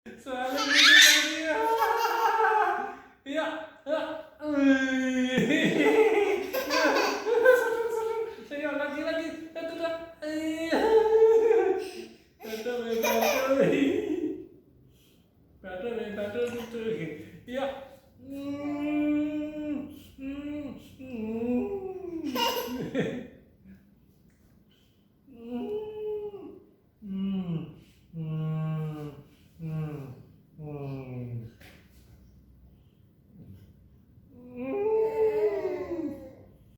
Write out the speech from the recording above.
Soalnya gitu tadi. Iya. Iya. Saya lagi. Satu, dua.